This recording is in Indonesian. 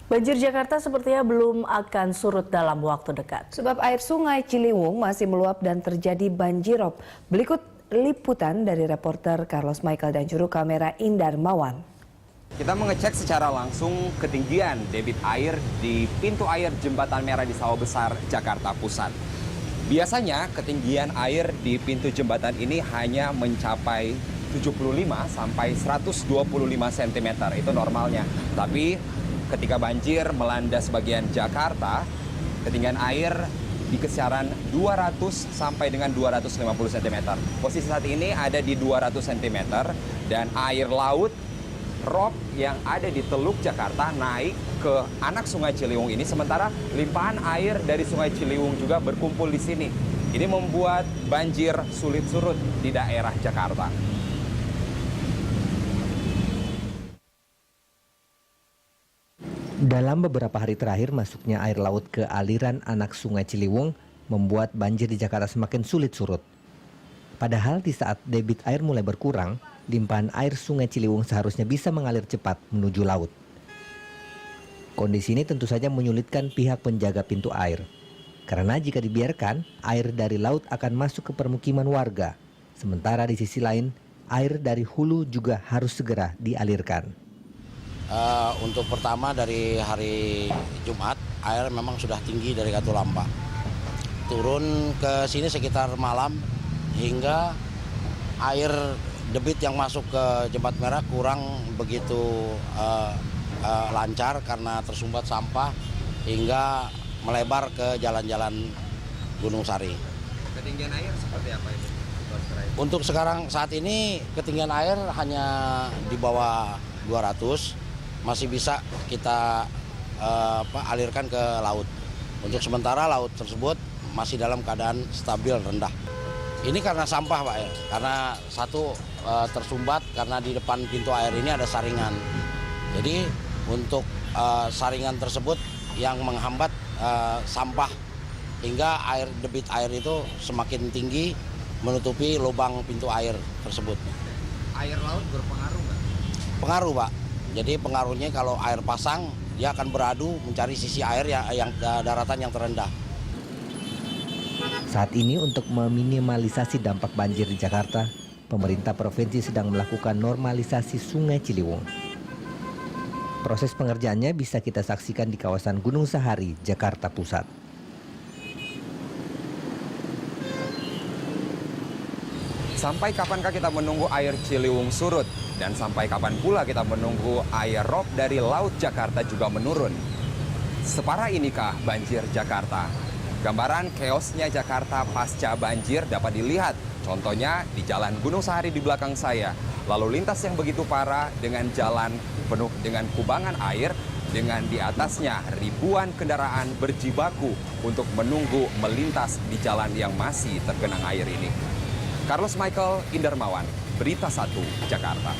Banjir Jakarta sepertinya belum akan surut dalam waktu dekat. Sebab air sungai Ciliwung masih meluap dan terjadi banjirop. Berikut liputan dari reporter Carlos Michael dan juru kamera Indar Mawan. Kita mengecek secara langsung ketinggian debit air di pintu air Jembatan Merah di Sawah Besar, Jakarta Pusat. Biasanya ketinggian air di pintu jembatan ini hanya mencapai 75 sampai 125 cm, itu normalnya. Tapi ketika banjir melanda sebagian Jakarta, ketinggian air di kisaran 200 sampai dengan 250 cm. Posisi saat ini ada di 200 cm dan air laut rop yang ada di Teluk Jakarta naik ke anak Sungai Ciliwung ini, sementara limpahan air dari Sungai Ciliwung juga berkumpul di sini. Ini membuat banjir sulit surut di daerah Jakarta. Dalam beberapa hari terakhir, masuknya air laut ke aliran anak Sungai Ciliwung membuat banjir di Jakarta semakin sulit surut. Padahal di saat debit air mulai berkurang, limpahan air Sungai Ciliwung seharusnya bisa mengalir cepat menuju laut. Kondisi ini tentu saja menyulitkan pihak penjaga pintu air. Karena jika dibiarkan, air dari laut akan masuk ke permukiman warga. Sementara di sisi lain, air dari hulu juga harus segera dialirkan. Untuk pertama dari hari Jumat, air memang sudah tinggi dari Katulampa. Turun ke sini sekitar malam hingga air debit yang masuk ke Jembatan Merah kurang begitu lancar karena tersumbat sampah hingga melebar ke jalan-jalan Gunung Sari. Ketinggian air seperti apa itu? Untuk sekarang saat ini ketinggian air hanya di bawah 200. Masih bisa kita alirkan ke laut. Untuk sementara laut tersebut masih dalam keadaan stabil rendah. Ini karena sampah Pak ya, karena satu tersumbat karena di depan pintu air ini ada saringan. Jadi untuk saringan tersebut yang menghambat sampah hingga debit air itu semakin tinggi menutupi lubang pintu air tersebut. Air laut berpengaruh nggak? Pengaruh Pak. Jadi pengaruhnya kalau air pasang, dia akan beradu mencari sisi air yang daratan yang terendah. Saat ini untuk meminimalisasi dampak banjir di Jakarta, pemerintah provinsi sedang melakukan normalisasi Sungai Ciliwung. Proses pengerjaannya bisa kita saksikan di kawasan Gunung Sahari, Jakarta Pusat. Sampai kapankah kita menunggu air Ciliwung surut? Dan sampai kapan pula kita menunggu air rop dari Laut Jakarta juga menurun? Separah inikah banjir Jakarta? Gambaran keosnya Jakarta pasca banjir dapat dilihat. Contohnya di Jalan Gunung Sahari di belakang saya. Lalu lintas yang begitu parah dengan jalan penuh dengan kubangan air, dengan di atasnya ribuan kendaraan berjibaku untuk menunggu melintas di jalan yang masih tergenang air ini. Carlos Michael, Indar Mawan, Berita 1, Jakarta.